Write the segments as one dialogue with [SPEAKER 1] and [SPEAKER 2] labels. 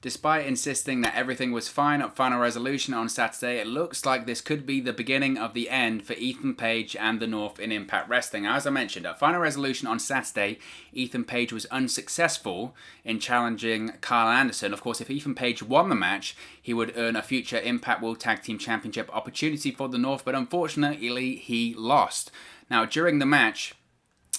[SPEAKER 1] Despite insisting that everything was fine at Final Resolution on Saturday, it looks like this could be the beginning of the end for Ethan Page and the North in Impact Wrestling. As I mentioned, at Final Resolution on Saturday, Ethan Page was unsuccessful in challenging Karl Anderson. Of course, if Ethan Page won the match, he would earn a future Impact World Tag Team Championship opportunity for the North, but unfortunately, he lost. Now, during the match,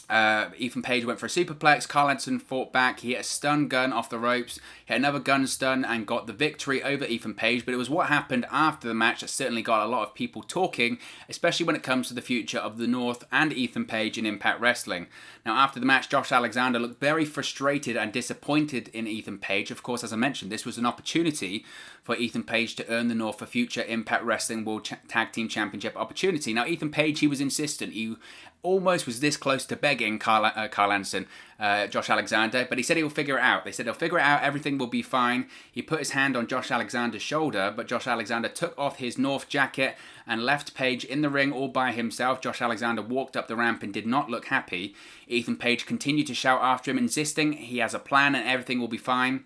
[SPEAKER 1] Ethan Page went for a superplex. Karl Anderson fought back. He hit a stun gun off the ropes, hit another gun stun, and got the victory over Ethan Page. But it was what happened after the match that certainly got a lot of people talking, especially when it comes to the future of the North and Ethan Page in Impact Wrestling. Now, after the match, Josh Alexander looked very frustrated and disappointed in Ethan Page. Of course, as I mentioned, this was an opportunity for Ethan Page to earn the North a future Impact Wrestling World Tag Team Championship opportunity. Now, Ethan Page, he was insistent. He almost was this close to begging Karl Anderson, Josh Alexander, but he said he'll figure it out. They said he'll figure it out, everything will be fine. He put his hand on Josh Alexander's shoulder, but Josh Alexander took off his North jacket and left Page in the ring all by himself. Josh Alexander walked up the ramp and did not look happy. Ethan Page continued to shout after him, insisting he has a plan and everything will be fine.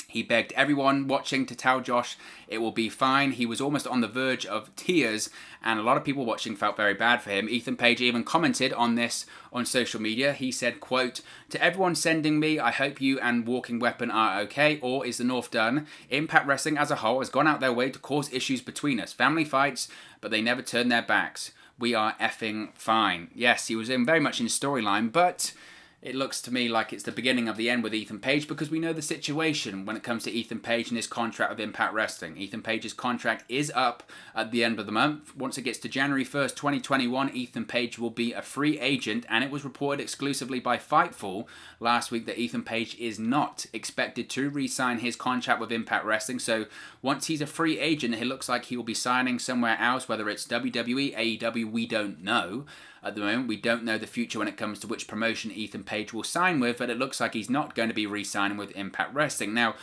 [SPEAKER 1] He begged everyone watching to tell Josh it will be fine. He was almost on the verge of tears, and a lot of people watching felt very bad for him. Ethan Page even commented on this on social media. He said, quote, "To everyone sending me, I hope you and Walking Weapon are okay, or is the North done? Impact Wrestling as a whole has gone out their way to cause issues between us. Family fights, but they never turn their backs. We are effing fine." Yes, he was very much in storyline, but it looks to me like it's the beginning of the end with Ethan Page, because we know the situation when it comes to Ethan Page and his contract with Impact Wrestling. Ethan Page's contract is up at the end of the month. Once it gets to January 1st, 2021, Ethan Page will be a free agent, and it was reported exclusively by Fightful last week that Ethan Page is not expected to re-sign his contract with Impact Wrestling. So once he's a free agent, it looks like he will be signing somewhere else, whether it's WWE, AEW, we don't know. At the moment, we don't know the future when it comes to which promotion Ethan Page will sign with, but it looks like he's not going to be re-signing with Impact Wrestling. Now,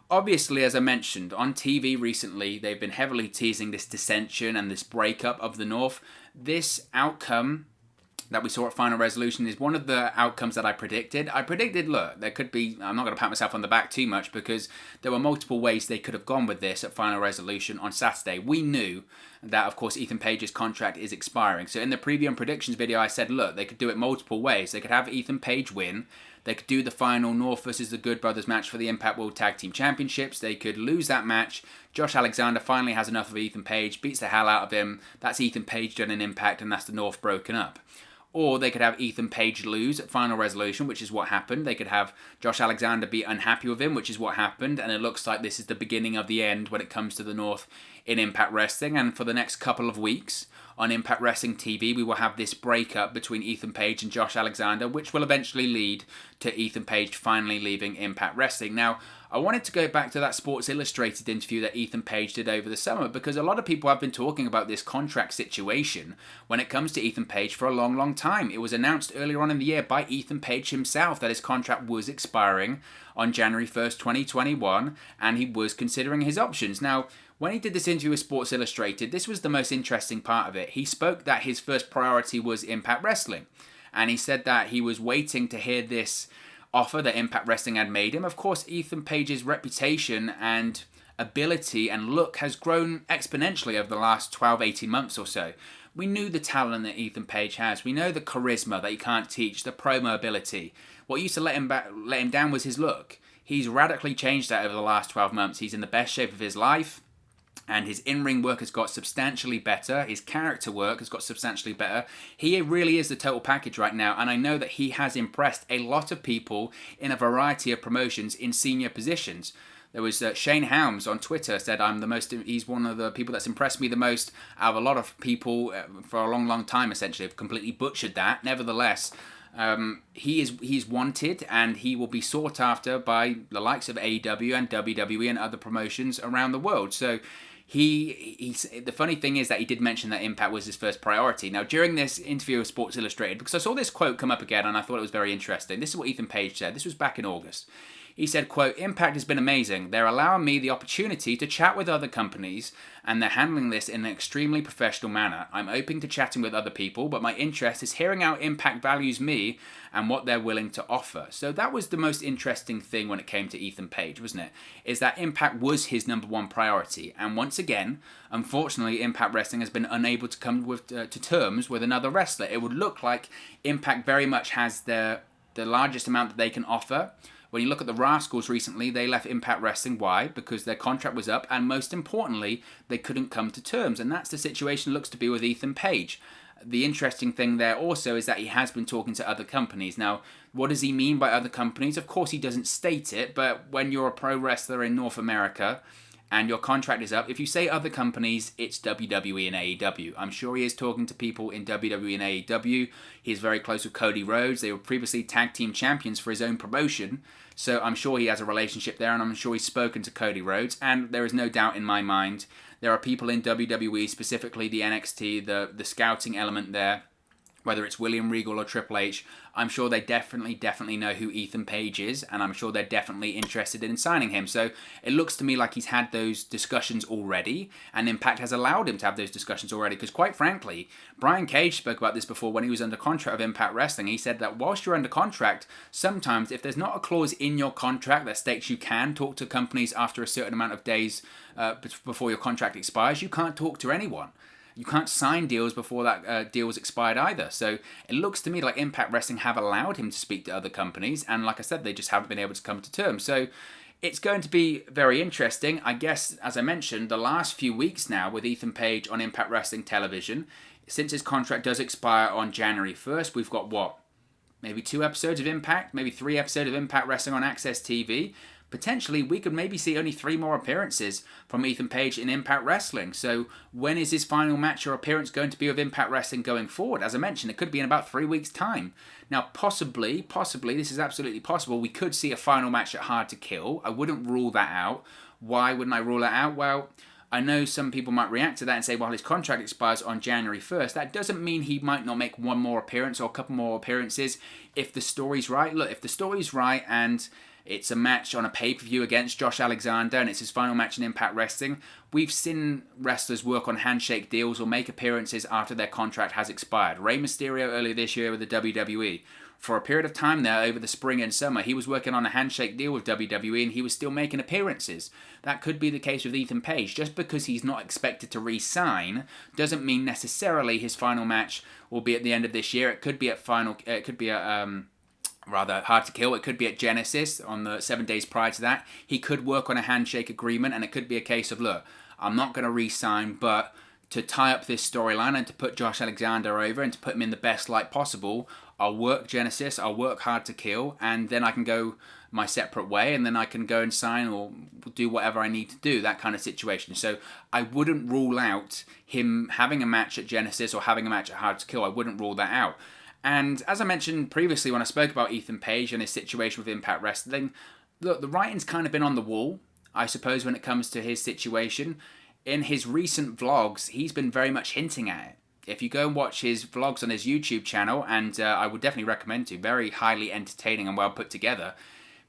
[SPEAKER 1] obviously, as I mentioned, on TV recently, they've been heavily teasing this dissension and this breakup of the North. This outcome that we saw at Final Resolution is one of the outcomes that I predicted. I predicted, look, there could be, I'm not going to pat myself on the back too much, because there were multiple ways they could have gone with this at Final Resolution on Saturday. We knew that, of course, Ethan Page's contract is expiring. So in the preview and predictions video, I said, look, they could do it multiple ways. They could have Ethan Page win. They could do the final North versus the Good Brothers match for the Impact World Tag Team Championships. They could lose that match. Josh Alexander finally has enough of Ethan Page, beats the hell out of him. That's Ethan Page done in Impact, and that's the North broken up. Or they could have Ethan Page lose at Final Resolution, which is what happened. They could have Josh Alexander be unhappy with him, which is what happened. And it looks like this is the beginning of the end when it comes to the North in Impact Wrestling. And for the next couple of weeks on Impact Wrestling TV, we will have this breakup between Ethan Page and Josh Alexander, which will eventually lead to Ethan Page finally leaving Impact Wrestling. Now, I wanted to go back to that Sports Illustrated interview that Ethan Page did over the summer, because a lot of people have been talking about this contract situation when it comes to Ethan Page for a long, long time. It was announced earlier on in the year by Ethan Page himself that his contract was expiring on January 1st, 2021, and he was considering his options. Now, when he did this interview with Sports Illustrated, this was the most interesting part of it. He spoke that his first priority was Impact Wrestling, and he said that he was waiting to hear this offer that Impact Wrestling had made him. Of course, Ethan Page's reputation and ability and look has grown exponentially over the last 12, 18 months or so. We knew the talent that Ethan Page has. We know the charisma that he can't teach, the promo ability. What used to let him down was his look. He's radically changed that over the last 12 months. He's in the best shape of his life, and his in-ring work has got substantially better. His character work has got substantially better. He really is the total package right now, and I know that he has impressed a lot of people in a variety of promotions in senior positions. There was Shane Helms on Twitter said, he's one of the people that's impressed me the most out of a lot of people for a long, long time, essentially. I've completely butchered that. Nevertheless, he's wanted, and he will be sought after by the likes of AEW and WWE and other promotions around the world. So the funny thing is that he did mention that Impact was his first priority. Now, during this interview with Sports Illustrated, because I saw this quote come up again and I thought it was very interesting. This is what Ethan Page said. This was back in August. He said, quote, Impact has been amazing. They're allowing me the opportunity to chat with other companies, and they're handling this in an extremely professional manner. I'm open to chatting with other people, but my interest is hearing how Impact values me and what they're willing to offer. So that was the most interesting thing when it came to Ethan Page, wasn't it? Is that Impact was his number one priority. And once again, unfortunately, Impact Wrestling has been unable to come to terms with another wrestler. It would look like Impact very much has the largest amount that they can offer. When you look at the Rascals recently, they left Impact Wrestling. Why? Because their contract was up, and most importantly, they couldn't come to terms. And that's the situation it looks to be with Ethan Page. The interesting thing there also is that he has been talking to other companies. Now, what does he mean by other companies? Of course, he doesn't state it, but when you're a pro wrestler in North America and your contract is up, if you say other companies, it's WWE and AEW. I'm sure he is talking to people in WWE and AEW. He's very close with Cody Rhodes. They were previously tag team champions for his own promotion. So I'm sure he has a relationship there, and I'm sure he's spoken to Cody Rhodes. And there is no doubt in my mind, there are people in WWE, specifically the NXT, the scouting element there, whether it's William Regal or Triple H, I'm sure they definitely know who Ethan Page is, and I'm sure they're definitely interested in signing him. So it looks to me like he's had those discussions already, and Impact has allowed him to have those discussions already, because quite frankly, Brian Cage spoke about this before when he was under contract of Impact Wrestling. He said that whilst you're under contract, sometimes if there's not a clause in your contract that states you can talk to companies after a certain amount of days before your contract expires, you can't talk to anyone. You can't sign deals before that deal's expired either. So it looks to me like Impact Wrestling have allowed him to speak to other companies, and like I said, they just haven't been able to come to terms. So it's going to be very interesting. I guess, as I mentioned, the last few weeks now with Ethan Page on Impact Wrestling television, since his contract does expire on January 1st, we've got what? Maybe 2 episodes of Impact, maybe 3 episodes of Impact Wrestling on Access TV. Potentially, we could maybe see only 3 more appearances from Ethan Page in Impact Wrestling. So when is his final match or appearance going to be with Impact Wrestling going forward? As I mentioned, it could be in about 3 weeks' time. Now, possibly, this is absolutely possible, we could see a final match at Hard to Kill. I wouldn't rule that out. Why wouldn't I rule that out? Well, I know some people might react to that and say, well, his contract expires on January 1st. That doesn't mean he might not make 1 more appearance or a couple more appearances if the story's right. Look, if the story's right and it's a match on a pay-per-view against Josh Alexander, and it's his final match in Impact Wrestling, we've seen wrestlers work on handshake deals or make appearances after their contract has expired. Rey Mysterio earlier this year with the WWE. For a period of time there, over the spring and summer, he was working on a handshake deal with WWE, and he was still making appearances. That could be the case with Ethan Page. Just because he's not expected to re-sign doesn't mean necessarily his final match will be at the end of this year. It could be at Hard to Kill. It could be at Genesis on the 7 days prior to that. He could work on a handshake agreement, and it could be a case of, look, I'm not going to re-sign, but to tie up this storyline and to put Josh Alexander over and to put him in the best light possible, I'll work Genesis, I'll work Hard to Kill, and then I can go my separate way, and then I can go and sign or do whatever I need to do, that kind of situation. So I wouldn't rule out him having a match at Genesis or having a match at Hard to Kill. I wouldn't rule that out. And as I mentioned previously when I spoke about Ethan Page and his situation with Impact Wrestling, look, the writing's kind of been on the wall, I suppose, when it comes to his situation. In his recent vlogs, he's been very much hinting at it. If you go and watch his vlogs on his YouTube channel, and I would definitely recommend to, very highly entertaining and well put together,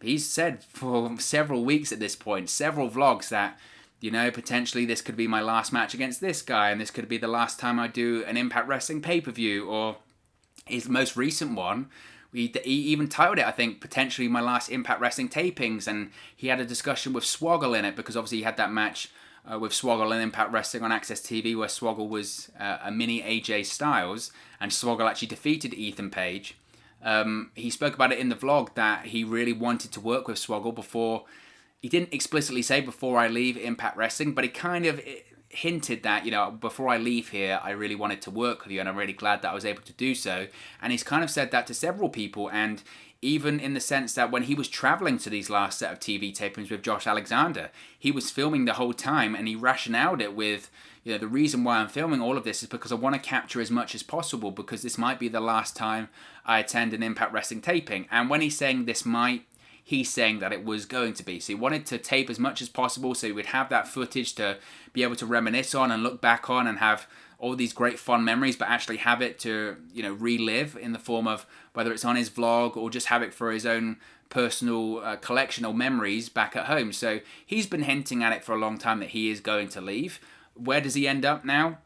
[SPEAKER 1] he's said for several weeks at this point, several vlogs that, you know, potentially this could be my last match against this guy, and this could be the last time I do an Impact Wrestling pay-per-view, or his most recent one, he even titled it, I think, potentially my last Impact Wrestling tapings, and he had a discussion with Swaggle in it, because obviously he had that match with Swaggle and Impact Wrestling on Access TV, where Swaggle was a mini AJ Styles, and Swaggle actually defeated Ethan Page. He spoke about it in the vlog that he really wanted to work with Swaggle before. He didn't explicitly say before I leave Impact Wrestling, but he kind of hinted that, you know, before I leave here, I really wanted to work with you, and I'm really glad that I was able to do so. And he's kind of said that to several people, and even in the sense that when he was traveling to these last set of TV tapings with Josh Alexander, he was filming the whole time, and he rationaled it with, you know, the reason why I'm filming all of this is because I want to capture as much as possible, because this might be the last time I attend an Impact Wrestling taping. And when he's saying this might, he's saying that it was going to be. So he wanted to tape as much as possible so he would have that footage to be able to reminisce on and look back on and have all these great fun memories, but actually have it to, you know, relive in the form of whether it's on his vlog or just have it for his own personal collection or memories back at home. So he's been hinting at it for a long time that he is going to leave. Where does he end up now?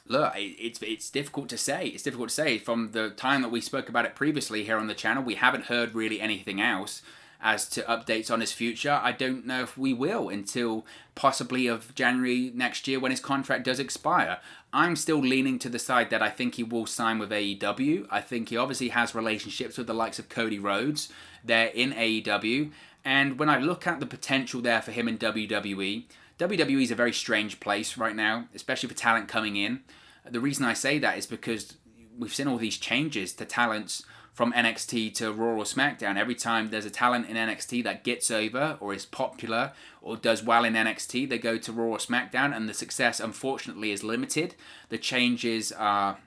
[SPEAKER 1] Look, it's difficult to say. It's difficult to say. From the time that we spoke about it previously here on the channel, we haven't heard really anything else as to updates on his future. I don't know if we will until possibly of January next year when his contract does expire. I'm still leaning to the side that I think he will sign with AEW. I think he obviously has relationships with the likes of Cody Rhodes. They're in AEW. And when I look at the potential there for him in WWE, WWE is a very strange place right now, especially for talent coming in. The reason I say that is because we've seen all these changes to talents from NXT to Raw or SmackDown. Every time there's a talent in NXT that gets over or is popular or does well in NXT, they go to Raw or SmackDown, and the success, unfortunately, is limited. The changes are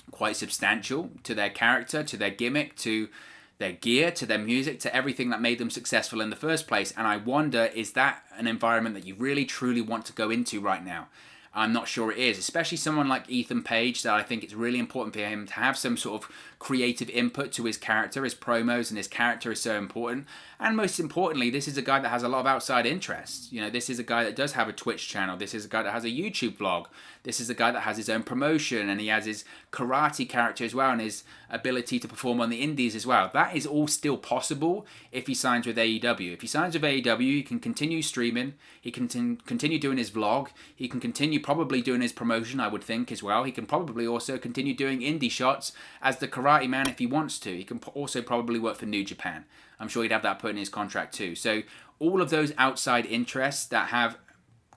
[SPEAKER 1] quite substantial to their character, to their gimmick, to their gear, to their music, to everything that made them successful in the first place. And I wonder, is that an environment that you really, truly want to go into right now? I'm not sure it is, especially someone like Ethan Page, that I think it's really important for him to have some sort of creative input to his character. His promos and his character is so important. And most importantly, this is a guy that has a lot of outside interests. You know, this is a guy that does have a Twitch channel. This is a guy that has a YouTube vlog. This is a guy that has his own promotion, and he has his karate character as well, and his ability to perform on the indies as well. That is all still possible if he signs with AEW. If he signs with AEW, he can continue streaming. He can continue doing his vlog. He can continue probably doing his promotion, I would think, as well. He can probably also continue doing indie shots as the Karate Man if he wants to. He can also probably work for New Japan. I'm sure he'd have that put in his contract too. So all of those outside interests that have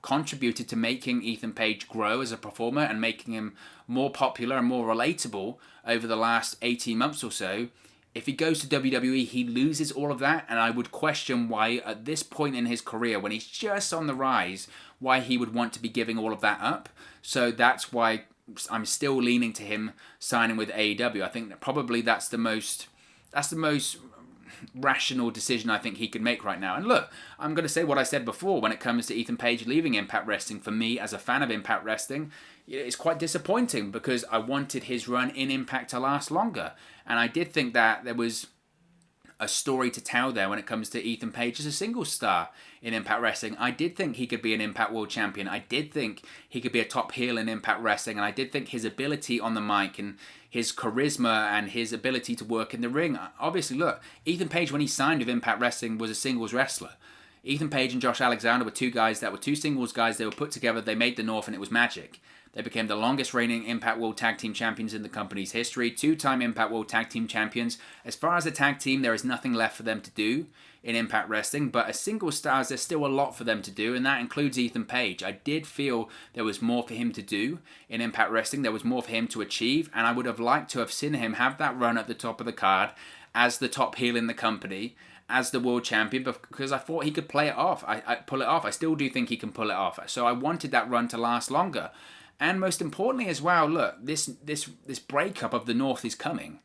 [SPEAKER 1] contributed to making Ethan Page grow as a performer and making him more popular and more relatable over the last 18 months or so, if he goes to WWE, he loses all of that, and I would question why at this point in his career, when he's just on the rise, why he would want to be giving all of that up. So that's why I'm still leaning to him signing with AEW. I think that probably that's the most rational decision I think he could make right now. And look, I'm going to say what I said before when it comes to Ethan Page leaving Impact Wrestling. For me, as a fan of Impact Wrestling, it's quite disappointing because I wanted his run in Impact to last longer. And I did think that there was a story to tell there when it comes to Ethan Page as a single star in Impact Wrestling. I did think he could be an Impact World Champion. I did think he could be a top heel in Impact Wrestling. And I did think his ability on the mic and his charisma and his ability to work in the ring. Obviously, look, Ethan Page, when he signed with Impact Wrestling, was a singles wrestler. Ethan Page and Josh Alexander were two singles guys. They were put together, they made the North, and it was magic. They became the longest reigning Impact World Tag Team Champions in the company's history, two-time Impact World Tag Team Champions. As far as a tag team, there is nothing left for them to do in Impact Wrestling, but as single stars, there's still a lot for them to do, and that includes Ethan Page. I did feel there was more for him to do in Impact Wrestling. There was more for him to achieve, and I would have liked to have seen him have that run at the top of the card as the top heel in the company, as the world champion, because I thought he could play it off. I pull it off. I still do think he can pull it off. So I wanted that run to last longer. And most importantly as well, look, this breakup of the North is coming.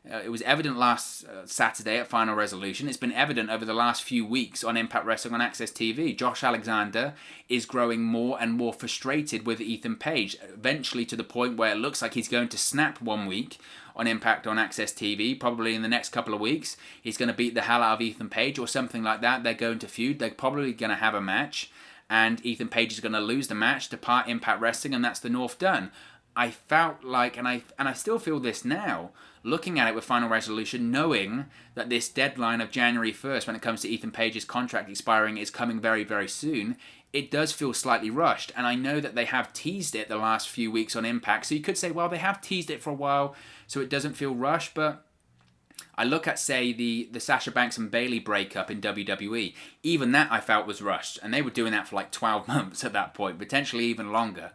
[SPEAKER 1] It was evident last Saturday at Final Resolution. It's been evident over the last few weeks on Impact Wrestling on Access TV. Josh Alexander is growing more and more frustrated with Ethan Page, eventually to the point where it looks like he's going to snap one week on Impact on Access TV. Probably in the next couple of weeks, he's going to beat the hell out of Ethan Page or something like that. They're going to feud. They're probably going to have a match, and Ethan Page is going to lose the match, depart Impact Wrestling, and that's the North done. I felt like, and I still feel this now, looking at it with Final Resolution, knowing that this deadline of January 1st, when it comes to Ethan Page's contract expiring, is coming very, very soon, it does feel slightly rushed. And I know that they have teased it the last few weeks on Impact, so you could say, well, they have teased it for a while, so it doesn't feel rushed, but I look at, say, the Sasha Banks and Bayley breakup in WWE. Even that I felt was rushed, and they were doing that for like 12 months at that point, potentially even longer.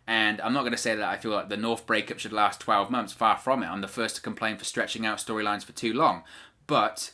[SPEAKER 1] And I'm not going to say that I feel like the North breakup should last 12 months, far from it. I'm the first to complain for stretching out storylines for too long. But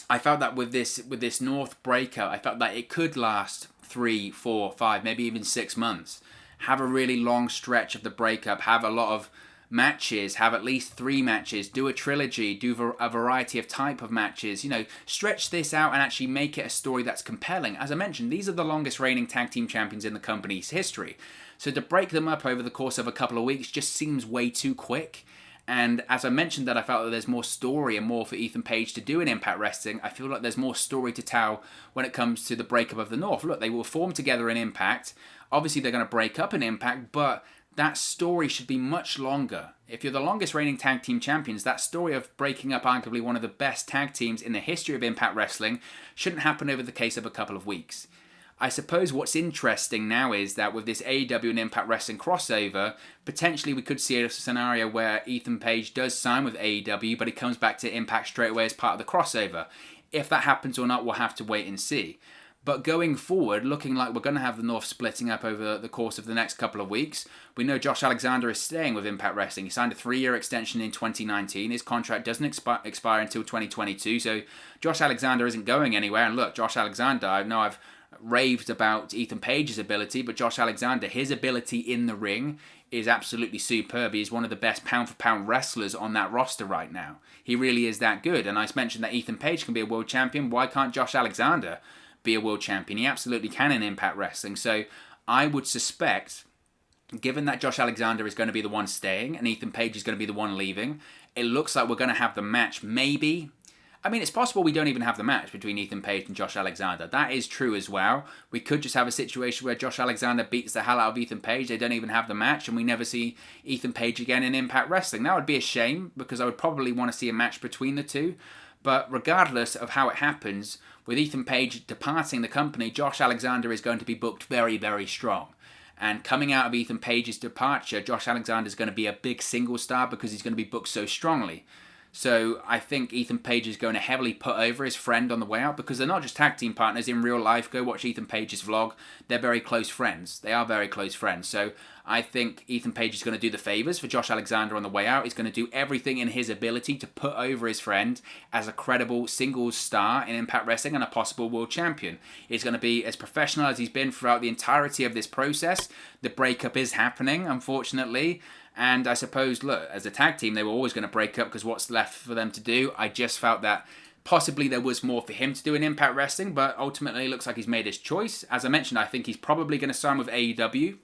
[SPEAKER 1] I felt that with this North breakup, I felt that it could last 3, 4, 5, maybe even 6 months. Have a really long stretch of the breakup, have a lot of matches, have at least 3 matches, do a trilogy, do a variety of type of matches, stretch this out and actually make it a story that's compelling. As I mentioned, these are the longest reigning tag team champions in the company's history. So to break them up over the course of a couple of weeks just seems way too quick. And as I mentioned that I felt that there's more story and more for Ethan Page to do in Impact Wrestling, I feel like there's more story to tell when it comes to the breakup of the North. Look, they will form together in Impact. Obviously, they're going to break up in Impact, but that story should be much longer. If you're the longest reigning tag team champions, that story of breaking up arguably one of the best tag teams in the history of Impact Wrestling shouldn't happen over the case of a couple of weeks. I suppose what's interesting now is that with this AEW and Impact Wrestling crossover, potentially we could see a scenario where Ethan Page does sign with AEW, but he comes back to Impact straight away as part of the crossover. If that happens or not, we'll have to wait and see. But going forward, looking like we're going to have the North splitting up over the course of the next couple of weeks, we know Josh Alexander is staying with Impact Wrestling. He signed a 3-year extension in 2019. His contract doesn't expire until 2022, so Josh Alexander isn't going anywhere. And look, Josh Alexander, I know I've raved about Ethan Page's ability, but Josh Alexander, his ability in the ring is absolutely superb. He's one of the best pound-for-pound wrestlers on that roster right now. He really is that good. And I mentioned that Ethan Page can be a world champion. Why can't Josh Alexander be a world champion? He absolutely can in Impact Wrestling. So I would suspect, given that Josh Alexander is going to be the one staying and Ethan Page is going to be the one leaving, it looks like we're going to have the match maybe. I mean, it's possible we don't even have the match between Ethan Page and Josh Alexander. That is true as well. We could just have a situation where Josh Alexander beats the hell out of Ethan Page. They don't even have the match, and we never see Ethan Page again in Impact Wrestling. That would be a shame, because I would probably want to see a match between the two. But regardless of how it happens, with Ethan Page departing the company, Josh Alexander is going to be booked very, very strong. And coming out of Ethan Page's departure, Josh Alexander is going to be a big single star because he's going to be booked so strongly. So I think Ethan Page is going to heavily put over his friend on the way out, because they're not just tag team partners in real life. Go watch Ethan Page's vlog. They're very close friends. They are very close friends. So I think Ethan Page is going to do the favors for Josh Alexander on the way out. He's going to do everything in his ability to put over his friend as a credible singles star in Impact Wrestling and a possible world champion. He's going to be as professional as he's been throughout the entirety of this process. The breakup is happening, unfortunately. And I suppose, look, as a tag team, they were always going to break up because what's left for them to do? I just felt that possibly there was more for him to do in Impact Wrestling, but ultimately it looks like he's made his choice. As I mentioned, I think he's probably going to sign with AEW.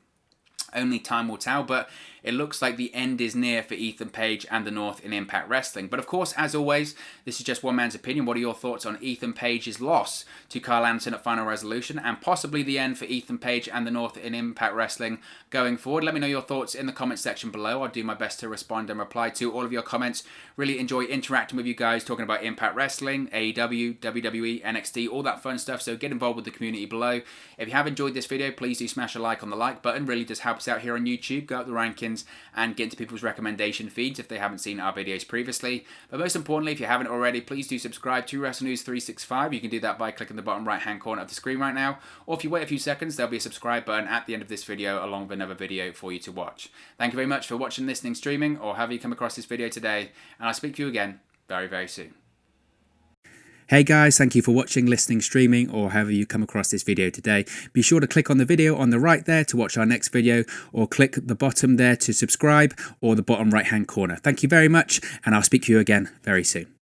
[SPEAKER 1] Only time will tell, but it looks like the end is near for Ethan Page and the North in Impact Wrestling. But of course, as always, this is just one man's opinion. What are your thoughts on Ethan Page's loss to Karl Anderson at Final Resolution, and possibly the end for Ethan Page and the North in Impact Wrestling going forward? Let me know your thoughts in the comment section below. I'll do my best to respond and reply to all of your comments. Really enjoy interacting with you guys, talking about Impact Wrestling, AEW, WWE, NXT, all that fun stuff. So get involved with the community below. If you have enjoyed this video, please do smash a like on the like button. Really does help us out here on YouTube. Go up the rankings and get into people's recommendation feeds if they haven't seen our videos previously. But most importantly, if you haven't already, please do subscribe to Wrestle News 365. You can do that by clicking the bottom right hand corner of the screen right now, or if you wait a few seconds, there'll be a subscribe button at the end of this video along with another video for you to watch. Thank you very much for watching, listening, streaming, or however you come across this video today, and I'll speak to you again very, very soon.
[SPEAKER 2] Hey guys, thank you for watching, listening, streaming, or however you come across this video today. Be sure to click on the video on the right there to watch our next video, or click the bottom there to subscribe, or the bottom right hand corner. Thank you very much, and I'll speak to you again very soon.